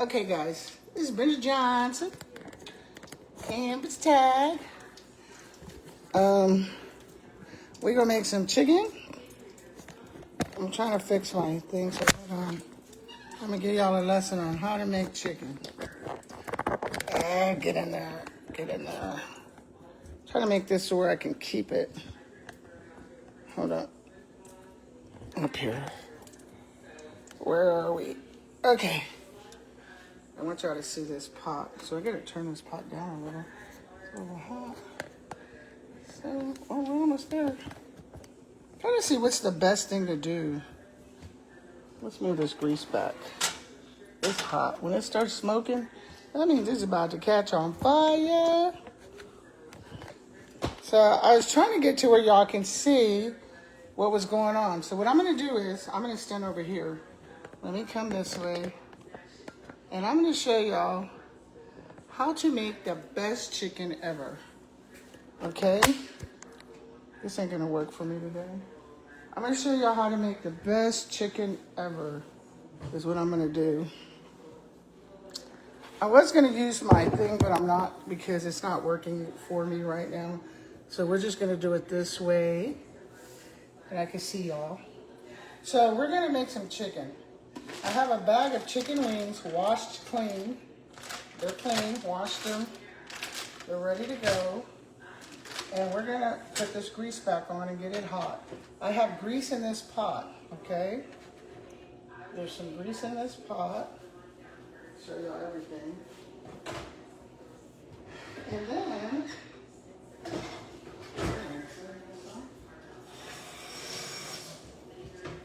Okay, guys, this is Brenda Johnson, Campus Tag. We're gonna make some chicken. I'm trying to fix my thing, so hold on. I'm gonna give y'all a lesson on how to make chicken. Get in there, get in there. Try to make this so where I can keep it. Hold up. Up here. Where are we? Okay. I want y'all to see this pot. So I gotta turn this pot down a little. It's a little hot. So, oh, we're almost there. Trying to see what's the best thing to do. Let's move this grease back. It's hot. When it starts smoking, that means it's about to catch on fire. So I was trying to get to where y'all can see what was going on. So what I'm gonna do is, I'm gonna stand over here. Let me come this way. And I'm gonna show y'all how to make the best chicken ever. Okay? This ain't gonna work for me today. I'm gonna show y'all how to make the best chicken ever, is what I'm gonna do. I was gonna use my thing, but I'm not because it's not working for me right now. So we're just gonna do it this way, and I can see y'all. So we're gonna make some chicken. I have a bag of chicken wings, washed clean. They're clean, washed them. They're ready to go. And we're gonna put this grease back on and get it hot. I have grease in this pot, okay? There's some grease in this pot. Show y'all everything. And then,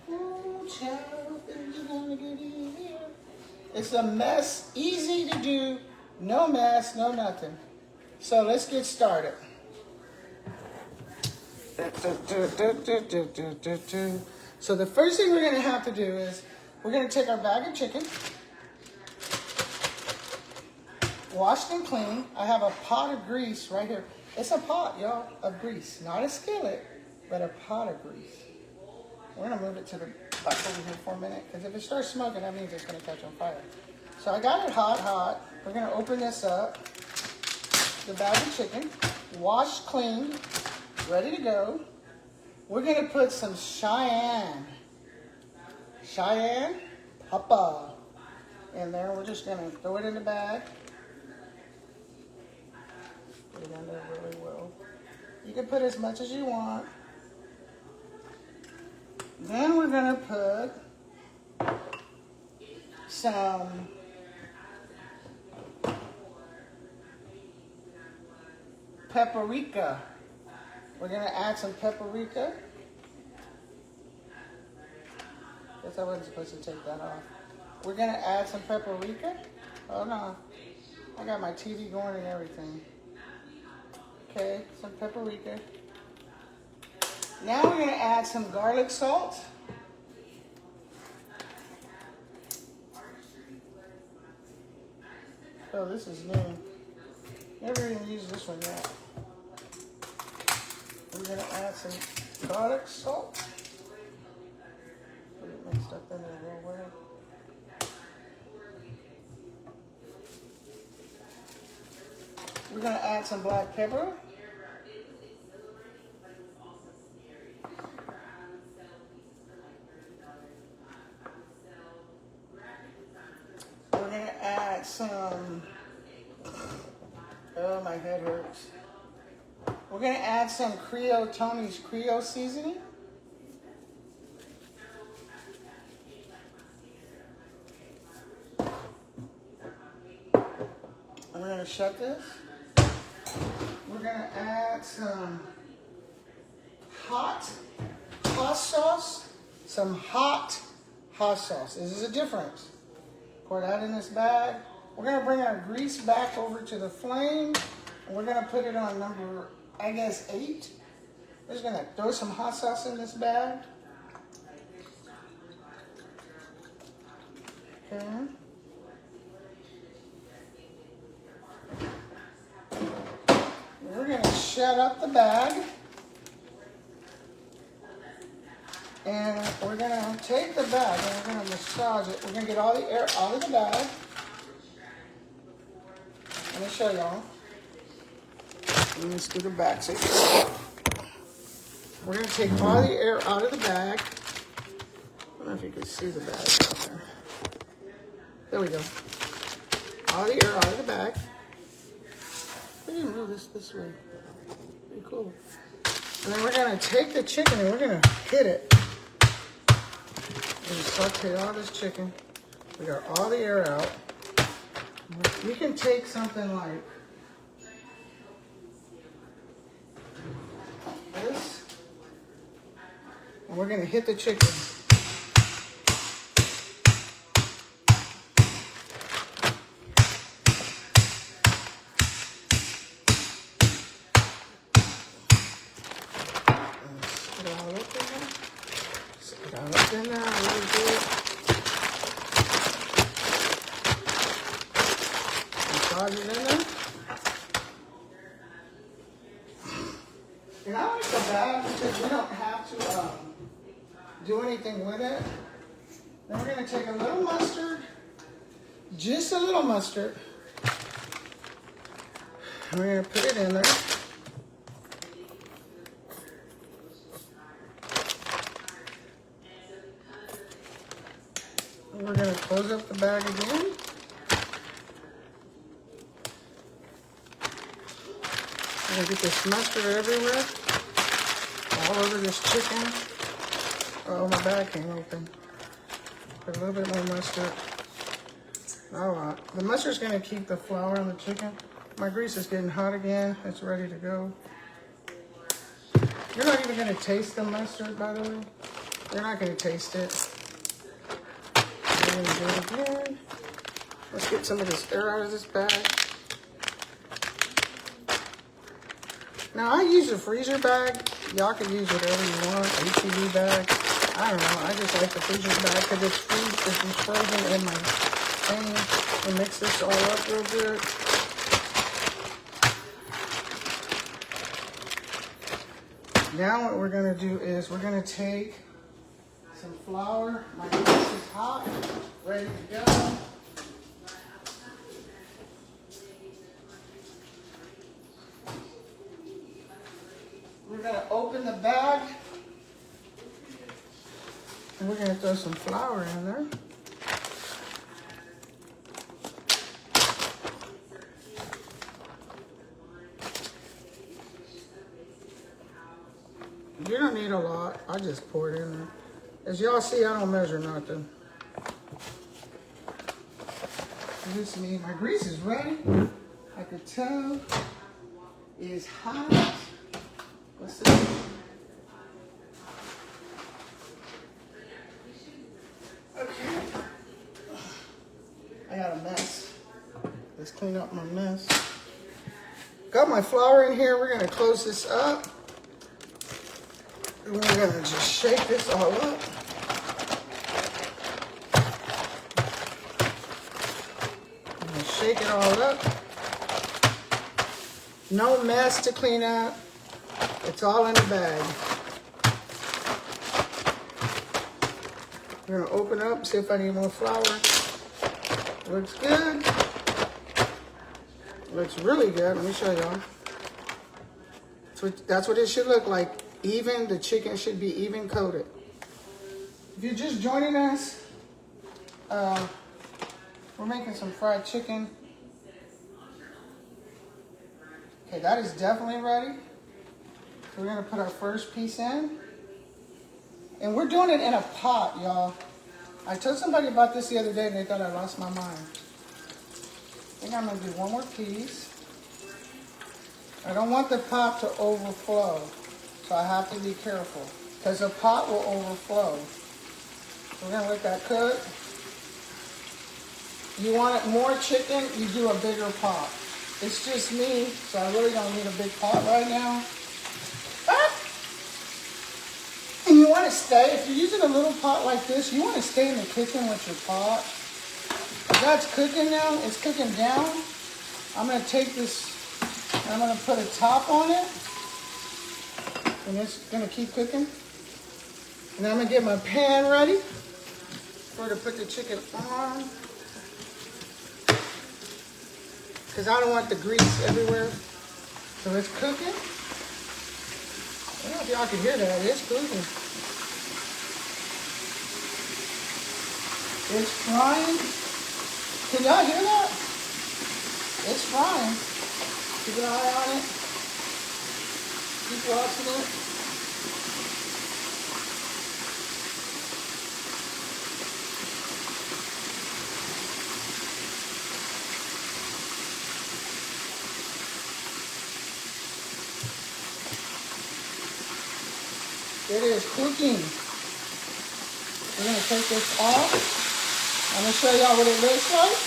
oh child, things are gonna get easier. It's a mess, easy to do, no mess, no nothing. So let's get started. So the first thing we're gonna have to do is, we're gonna take our bag of chicken, washed and clean. I have a pot of grease right here. It's a pot, y'all, of grease. Not a skillet, but a pot of grease. We're gonna move it to the back over here for a minute, because if it starts smoking, that means it's gonna catch on fire. So I got it hot. We're gonna open this up. The bag of chicken, washed, clean, ready to go. We're gonna put some Cheyenne Papa in there. We're just gonna throw it in the bag. Put it in there really well. You can put as much as you want. Then we're gonna put some paprika. We're gonna add some paprika. Guess I wasn't supposed to take that off. We're gonna add some paprika. Oh no, I got my TV going and everything. Okay, some paprika. Now we're gonna add some garlic salt. Oh, this is new. Never even used this one yet. We're gonna add some garlic salt. Put it mixed up in there real well. We're gonna add some black pepper. We're gonna add some, oh my head hurts. We're gonna add some Tony's Creole seasoning. And we're gonna shut this. We're gonna add some hot sauce. Some hot sauce. This is a difference. Pour that in this bag. We're gonna bring our grease back over to the flame. And we're gonna put it on number, I guess, 8. We're just gonna throw some hot sauce in this bag. Okay. We're gonna shut up the bag. And we're gonna take the bag and we're gonna massage it. We're gonna get all the air out of the bag. Let me show y'all. Let's do the back. So we're gonna take all the air out of the bag. I don't know if you can see the bag out there. There we go. All the air out of the bag. I didn't move this way. Pretty cool. And then we're gonna take the chicken and we're gonna hit it. And saute all this chicken. We got all the air out. You can take something like this, and we're gonna hit the chicken. Spit it all up in there. Spit it all up in there, really good. Massage it in there. And I like the bag because we don't have to do anything with it. Then we're going to take a little mustard, just a little mustard, and we're going to put it in there. And we're going to close up the bag again. I'm gonna get this mustard everywhere, all over this chicken. Oh, my bag came open. Put a little bit more mustard. Not a lot. The mustard's gonna keep the flour on the chicken. My grease is getting hot again. It's ready to go. You're not even gonna taste the mustard, by the way. You're not gonna taste it. We're gonna do it again. Let's get some of this air out of this bag. Now, I use a freezer bag. Y'all can use whatever you want, HEB bag. I don't know. I just like the freezer bag because it's frozen in my thing. And mix this all up real good. Now what we're going to do is we're going to take some flour. My grease is hot, ready to go. We're going to open the bag, and we're going to throw some flour in there. You don't need a lot. I just pour it in there. As y'all see, I don't measure nothing. This me. My grease is ready. I could tell it's hot. Let's see. Okay. I got a mess. Let's clean up my mess. Got my flour in here. We're going to close this up. And we're going to just shake this all up. I'm going to shake it all up. No mess to clean up. It's all in the bag. We're going to open up, see if I need more flour. Looks good. Looks really good. Let me show y'all. That's what it should look like. Even, the chicken should be even coated. If you're just joining us, we're making some fried chicken. Okay, that is definitely ready. So we're gonna put our first piece in. And we're doing it in a pot, y'all. I told somebody about this the other day and they thought I lost my mind. I think I'm gonna do one more piece. I don't want the pot to overflow. So I have to be careful because the pot will overflow. So we're gonna let that cook. You want it more chicken, you do a bigger pot. It's just me, so I really don't need a big pot right now. And you want to stay, if you're using a little pot like this, you want to stay in the kitchen with your pot. If that's cooking now, it's cooking down. I'm going to take this, and I'm going to put a top on it. And it's going to keep cooking. And I'm going to get my pan ready for to put the chicken on. because I don't want the grease everywhere. So it's cooking. I don't know if y'all can hear that. It's cooking. It's frying. Can y'all hear that? It's frying. Keep an eye on it. Keep watching it. It is cooking. We're going to take this off. I'm going to show y'all what it looks like.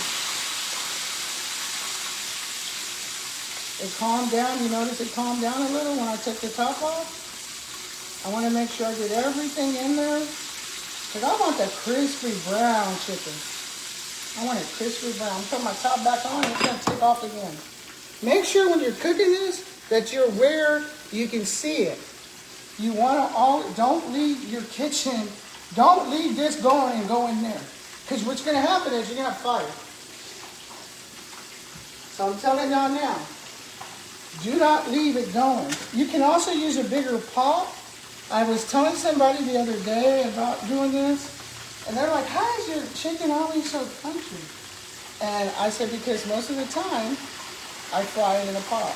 It calmed down. You notice it calmed down a little when I took the top off. I want to make sure I get everything in there. Because I want that crispy brown chicken. I want it crispy brown. I'm putting my top back on. It's going to take off again. Make sure when you're cooking this that you're where you can see it. You want to don't leave your kitchen. Don't leave this going and go in there. Because what's going to happen is you're going to have fire. So I'm telling y'all now, do not leave it going. You can also use a bigger pot. I was telling somebody the other day about doing this, and they're like, how is your chicken always so crunchy? And I said, because most of the time, I fry it in a pot.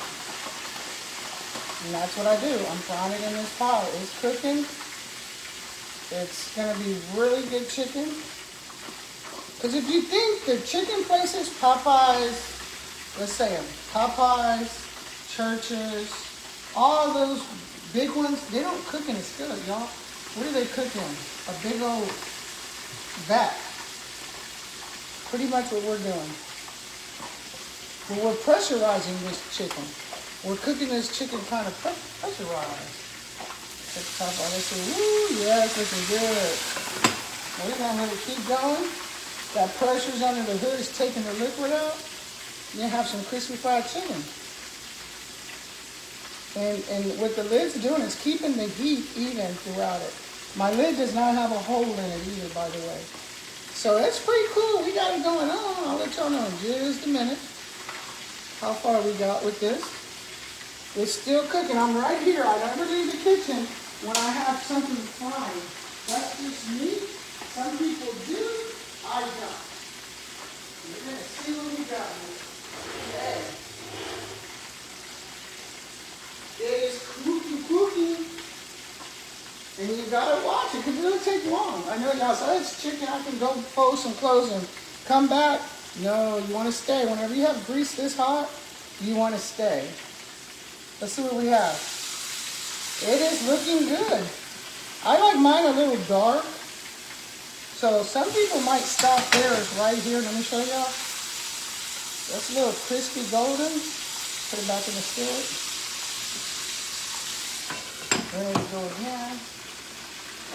And that's what I do. I'm frying it in this pot. It's cooking. It's going to be really good chicken. Because if you think the chicken places, Popeyes, let's say them, Popeyes, Churches, all those big ones, they don't cook in as good, y'all. What do they cook in? A big old vat. Pretty much what we're doing. But we're pressurizing this chicken. We're cooking this chicken kind of pressurized. Check the top on this. Woo, yeah, it's looking good. We're going to let it keep going. That pressure's under the hood is taking the liquid out. You have some crispy fried chicken. And what the lid's doing is keeping the heat even throughout it. My lid does not have a hole in it either, by the way. So it's pretty cool. We got it going on. I'll let y'all know in just a minute how far we got with this. It's still cooking. I'm right here. I never leave the kitchen when I have something frying. That's just me. Some people do. I don't. You're going to see what we got here. Okay. It is cooking. And you got to watch it because it doesn't take long. I know y'all say, it's chicken. I can go post and close and come back. No, you want to stay. Whenever you have grease this hot, you want to stay. Let's see what we have. It is looking good. I like mine a little dark. So some people might stop theirs right here. Let me show y'all. That's a little crispy golden. Put it back in the skillet. There we go again.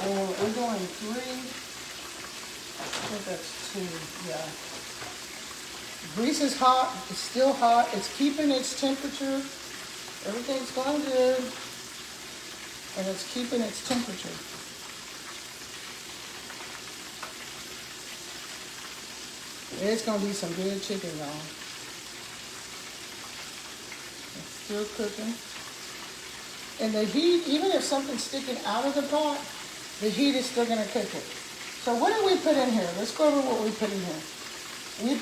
And we're doing 3. I think that's 2, yeah. Grease is hot. It's still hot. It's keeping its temperature. Everything's going good. And it's keeping its temperature. It's going to be some good chicken, y'all. It's still cooking. And the heat, even if something's sticking out of the pot, the heat is still going to cook it. So what did we put in here? Let's go over what we put in here. We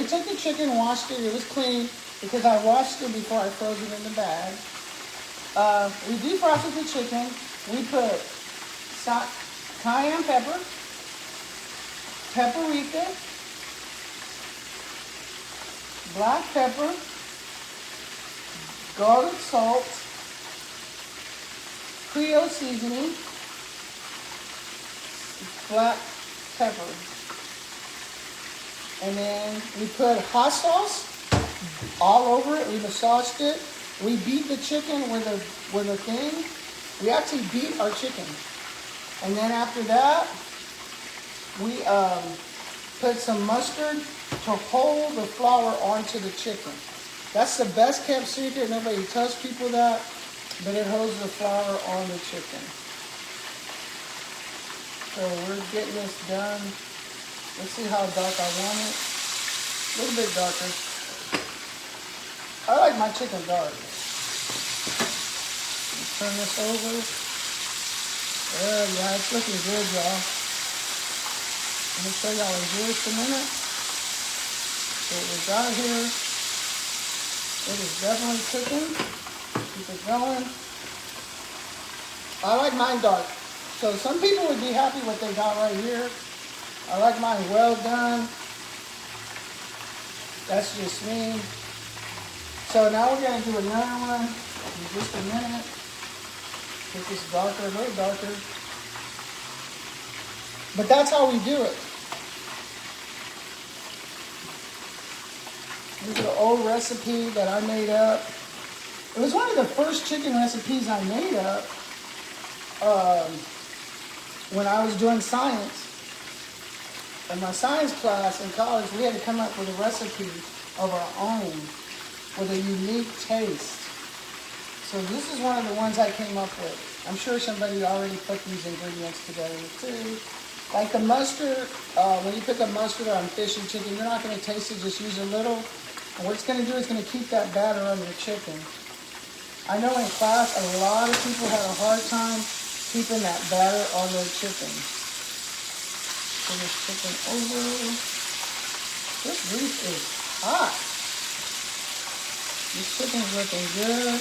took the chicken, washed it. It was clean because I washed it before I froze it in the bag. We defrosted the chicken. We put cayenne pepper, paprika, black pepper, garlic salt, Creole seasoning, black pepper. And then we put hot sauce all over it. We massaged it. We beat the chicken with a thing. We actually beat our chicken. And then after that, we put some mustard to hold the flour onto the chicken. That's the best kept secret. Nobody tells people that, but it holds the flour on the chicken. So we're getting this done. Let's see how dark I want it. A little bit darker. I like my chicken dark. Turn this over. Yeah, it's looking good, y'all. Let me show y'all in just a minute. So what we got here, it is definitely cooking. Keep it going. I like mine dark. So some people would be happy what they got right here. I like mine well done. That's just me. So now we're going to do another one in just a minute. Make this darker, a little darker. But that's how we do it. This is an old recipe that I made up. It was one of the first chicken recipes I made up when I was doing science. In my science class in college, we had to come up with a recipe of our own with a unique taste. So this is one of the ones I came up with. I'm sure somebody already put these ingredients together too. Like the mustard, when you put the mustard on fish and chicken, you're not going to taste it, just use a little. And what it's going to do is going to keep that batter on your chicken. I know in class, a lot of people had a hard time keeping that batter on their chicken. Turn this chicken over. This grease is hot. This chicken's looking good.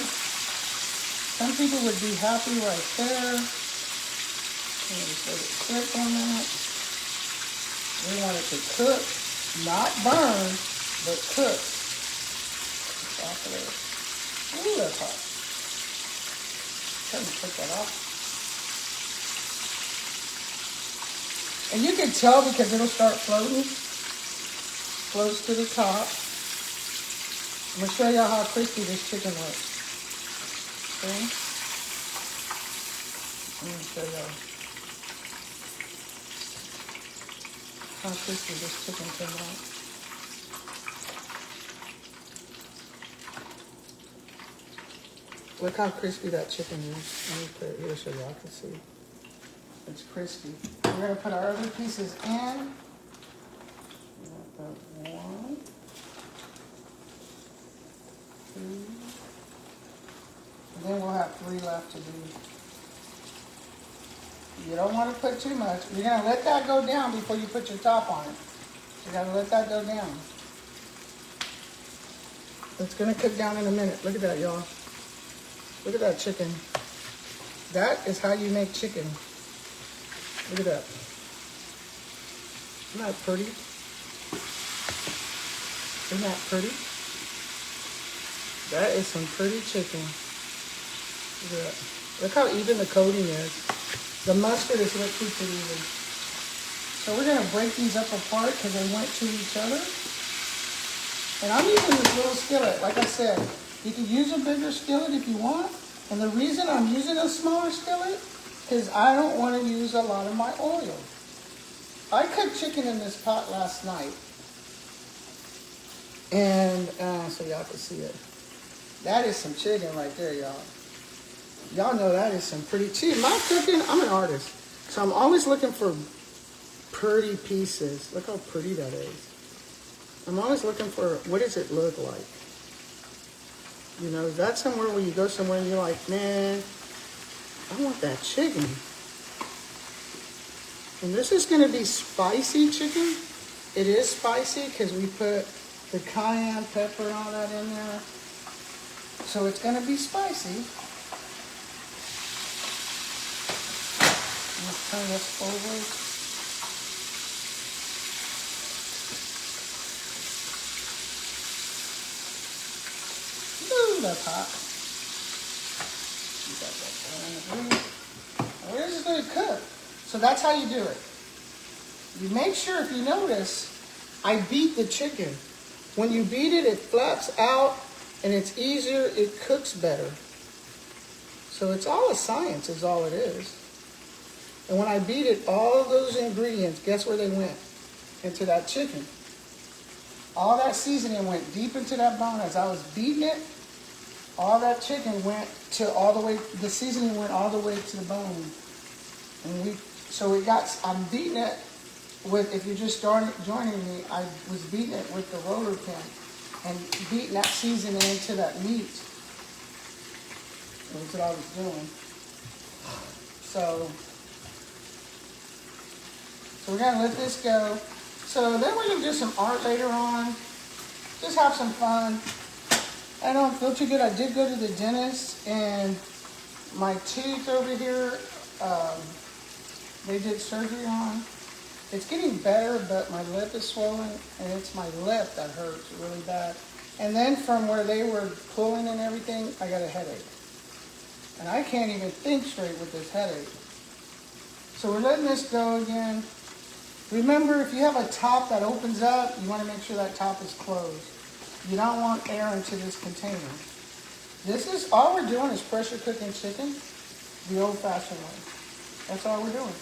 Some people would be happy right there. Just let it sit for a minute. We want it to cook, not burn, but cook. Off of there. Ooh, that's hot. Try to put that off. And you can tell because it'll start floating. Floats to the top. I'm going to show y'all how crispy this chicken looks. Okay? Let me show y'all how crispy this chicken came out. Look how crispy that chicken is. Let me put it here so y'all can see. It's crispy. We're going to put our other pieces in. One, two, and then we'll have 3 left to do. You don't want to put too much. You're going to let that go down before you put your top on it. You got to let that go down. It's going to cook down in a minute. Look at that, y'all. Look at that chicken. That is how you make chicken. Look at that. Isn't that pretty? Isn't that pretty? That is some pretty chicken. Look at that. Look how even the coating is. The mustard is what keeps it even. So we're going to break these up apart because they went to each other. And I'm using this little skillet. Like I said, you can use a bigger skillet if you want. And the reason I'm using a smaller skillet is I don't want to use a lot of my oil. I cooked chicken in this pot last night. And so y'all can see it. That is some chicken right there, y'all. Y'all know that is some pretty. See, my cooking, I'm an artist. So I'm always looking for pretty pieces. Look how pretty that is. I'm always looking for, what does it look like? You know, that's somewhere where you go somewhere and you're like, man, I want that chicken. And this is going to be spicy chicken. It is spicy because we put the cayenne pepper and all that in there. So it's going to be spicy. Let's turn this over. Ooh, that's hot. We're just going to cook. So that's how you do it. You make sure, if you notice, I beat the chicken. When you beat it, it flaps out and it's easier, it cooks better. So it's all a science is all it is. And when I beat it, all of those ingredients, guess where they went? Into that chicken. All that seasoning went deep into that bone. As I was beating it, all that chicken went to all the way, the seasoning went all the way to the bone. And I'm beating it with, if you're just joining me, I was beating it with the roller pin. and beating that seasoning into that meat. That's what I was doing. So we're gonna let this go. So then we're gonna do some art later on. Just have some fun. I don't feel too good. I did go to the dentist and my tooth over here, they did surgery on. It's getting better, but my lip is swollen and it's my lip that hurts really bad. And then from where they were pulling and everything, I got a headache. And I can't even think straight with this headache. So we're letting this go again. Remember, if you have a top that opens up, you want to make sure that top is closed. You don't want air into this container. This is, all we're doing is pressure cooking chicken the old-fashioned way. That's all we're doing.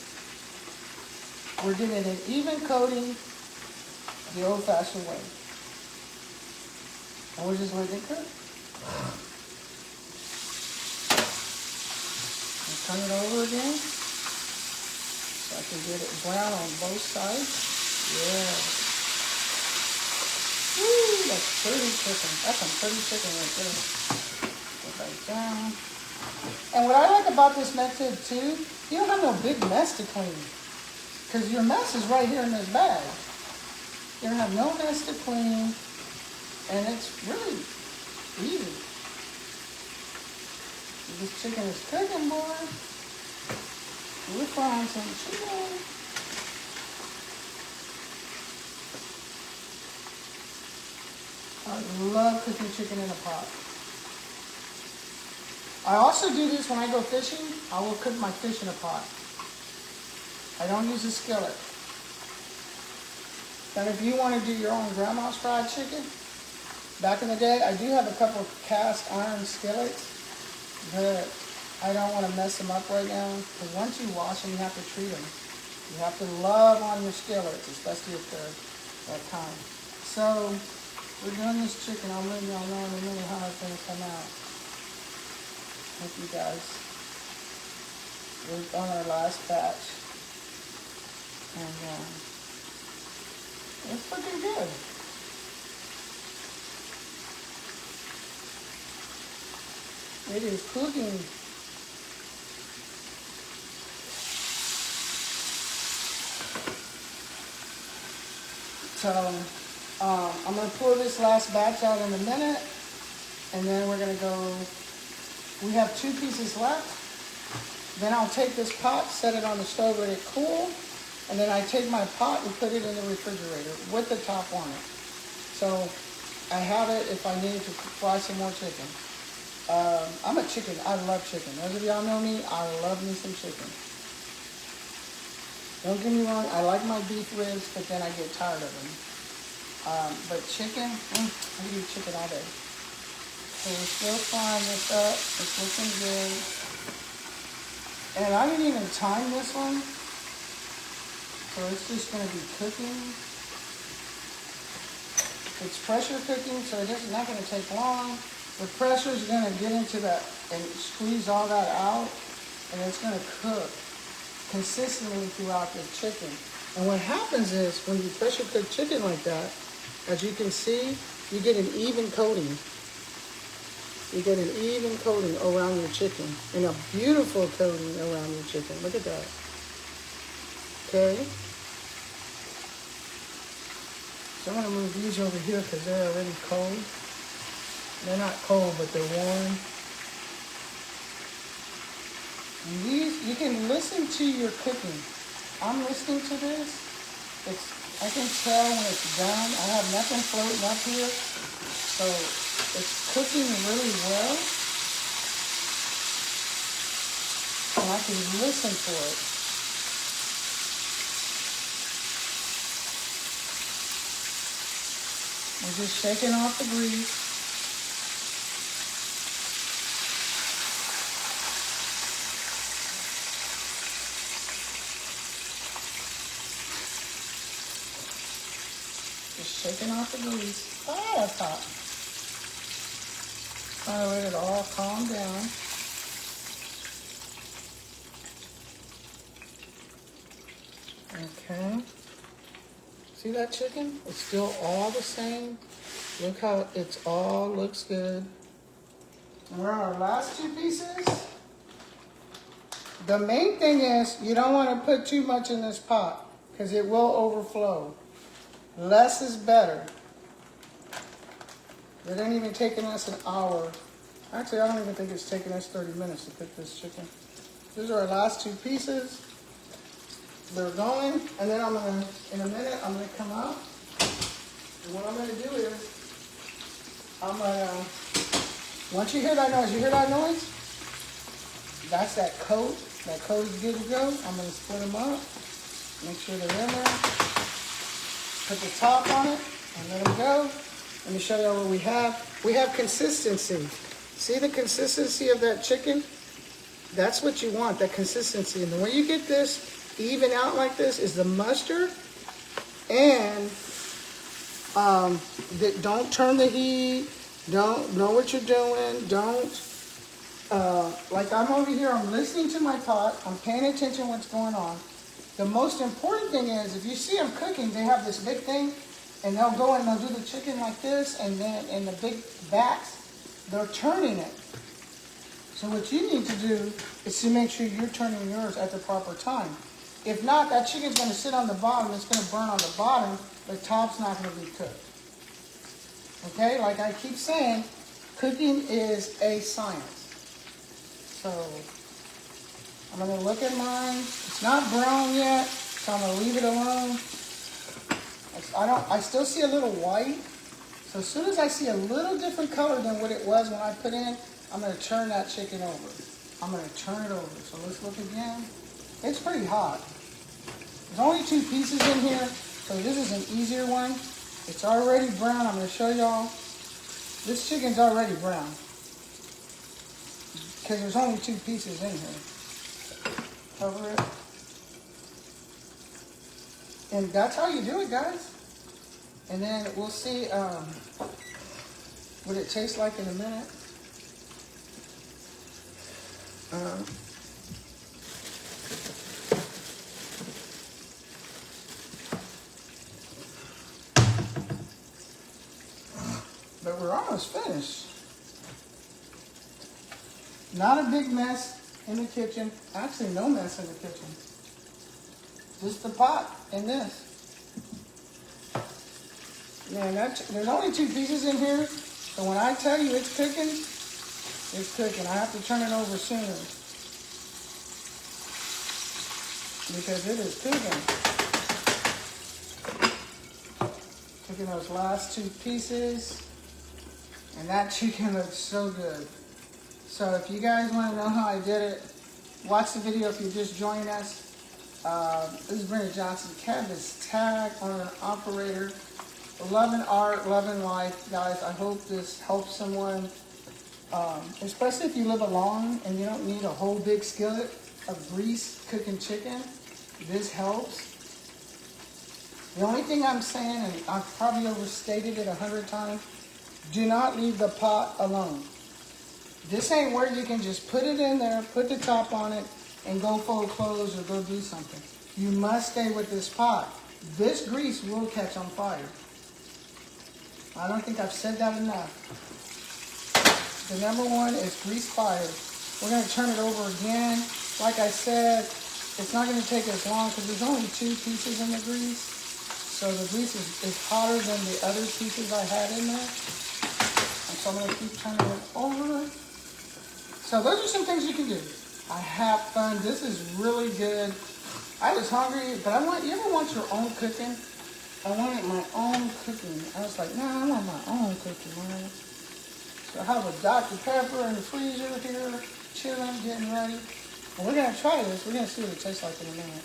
We're giving an even coating the old-fashioned way. And we're just letting it cook. And turn it over again. So I can get it brown on both sides. Yeah. Woo, that's pretty chicken. That's some pretty chicken right there. Put that down. And what I like about this method too, you don't have no big mess to clean. Because your mess is right here in this bag. You don't have no mess to clean. And it's really easy. This chicken is cooking, boy. We're frying some chicken. I love cooking chicken in a pot. I also do this when I go fishing. I will cook my fish in a pot. I don't use a skillet. And if you want to do your own grandma's fried chicken, back in the day, I do have a couple of cast iron skillets, but I don't want to mess them up right now, because once you wash them, you have to treat them. You have to love on your skillets, especially if they're that kind. So, we're doing this chicken. I'll let y'all know in a minute how it's going to come out. Thank you guys. We're on our last batch. And it's looking good. It is cooking. So I'm going to pour this last batch out in a minute, and then we're going to go, we have 2 pieces left. Then I'll take this pot, set it on the stove, let it cool, and then I take my pot and put it in the refrigerator with the top on it. So I have it if I need to fry some more chicken. I'm a chicken, I love chicken. Those of y'all know me, I love me some chicken. Don't get me wrong, I like my beef ribs, but then I get tired of them. But chicken, I eat chicken all day. So we're still frying this up. It's looking good. And I didn't even time this one. So it's just going to be cooking. It's pressure cooking, so it's not going to take long. The pressure is going to get into that and squeeze all that out. And it's going to cook consistently throughout the chicken. And what happens is when you pressure cook chicken like that, as you can see, you get an even coating. You get an even coating around your chicken and a beautiful coating around your chicken. Look at that. Okay. So I'm going to move these over here because they're already cold. They're not cold, but they're warm. And these, you can listen to your cooking. I'm listening to this. I can tell when it's done. I have nothing floating up here. So it's cooking really well. And I can listen for it. I'm just shaking off the grease. Shaking off the grease. Oh, that's hot. Trying to let it all calm down. Okay. See that chicken? It's still all the same. Look how it's all looks good. And we're on our last two pieces. The main thing is you don't want to put too much in this pot because it will overflow. Less is better. It ain't even taking us an hour. Actually, I don't even think it's taking us 30 minutes to cook this chicken. These are our last two pieces. They're going, and then in a minute, I'm gonna come out. And what I'm gonna do is, once you hear that noise? That's that coat. That coat is good to go. I'm gonna split them up, make sure they're in there. Put the top on it, and let them go. Let me show you what we have. We have consistency. See the consistency of that chicken? That's what you want, that consistency. And the way you get this even out like this is the mustard. And don't turn the heat. Don't know what you're doing. Don't, like I'm over here, I'm listening to my pot. I'm paying attention what's going on. The most important thing is, if you see them cooking, they have this big thing, and they'll go and they'll do the chicken like this, and then in the big vats, they're turning it. So what you need to do is to make sure you're turning yours at the proper time. If not, that chicken's going to sit on the bottom, it's going to burn on the bottom, the top's not going to be cooked. Okay, like I keep saying, cooking is a science. So I'm going to look at mine. It's not brown yet, so I'm going to leave it alone. I still see a little white. So as soon as I see a little different color than what it was when I put in, I'm going to turn that chicken over. I'm going to turn it over. So let's look again. It's pretty hot. There's only two pieces in here, so this is an easier one. It's already brown. I'm going to show y'all. This chicken's already brown because there's only two pieces in here. Cover it. And that's how you do it, guys. And then we'll see what it tastes like in a minute. But we're almost finished. Not a big mess in the kitchen. Actually, no mess in the kitchen. Just the pot and this. Man, there's only two pieces in here, so when I tell you it's cooking, it's cooking. I have to turn it over sooner because it is cooking. Cooking those last two pieces, and that chicken looks so good. So if you guys want to know how I did it, watch the video if you're just joining us. This is Brenda Johnson, Canvas Tag Owner Operator. Loving art, loving life, guys. I hope this helps someone, especially if you live alone and you don't need a whole big skillet of grease cooking chicken. This helps. The only thing I'm saying, and I've probably overstated it 100 times, do not leave the pot alone. This ain't where you can just put it in there, put the top on it, and go fold clothes or go do something. You must stay with this pot. This grease will catch on fire. I don't think I've said that enough. The number one is grease fire. We're going to turn it over again. Like I said, it's not going to take as long because there's only two pieces in the grease. So the grease is hotter than the other pieces I had in there. And so I'm going to keep turning it over. So those are some things you can do. I have fun. This is really good. I was hungry, but you ever want your own cooking? I wanted my own cooking. I was like, nah, I want my own cooking, man. So I have a Dr. Pepper in the freezer here, chilling, getting ready. And we're going to try this. We're going to see what it tastes like in a minute.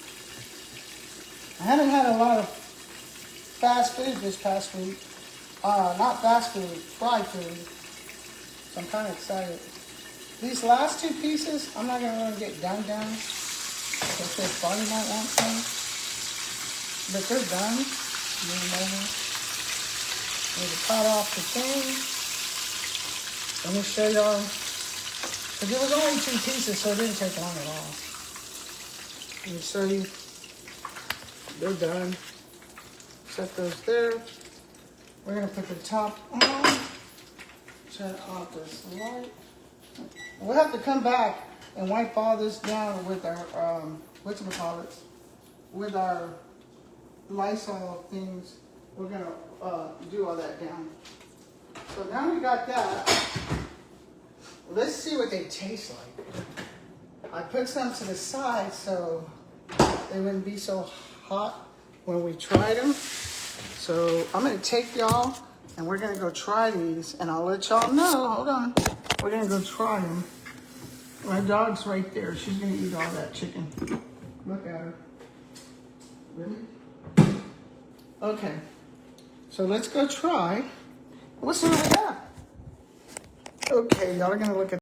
I haven't had a lot of fast food this past week. Not fast food, fried food. So I'm kind of excited. These last two pieces, I'm not going to really get done. Because Barney might want some. But they're done. Need to cut off the thing. Let me show y'all. Because it was only two pieces, so it didn't take long at all. Let me show you. They're done. Set those there. We're gonna put the top on. Turn off this light. We'll have to come back and wipe all this down with our whatchamacallit, with our Lysol things. We're gonna do all that down. So now we got that. Let's see what they taste like. I put some to the side so they wouldn't be so hot when we tried them. So I'm gonna take y'all and we're gonna go try these and I'll let y'all know. Hold on. We're gonna go try them. My dog's right there. She's gonna eat all that chicken. Look at her. Really? Okay. So let's go try. What's in that? Okay, y'all are gonna look at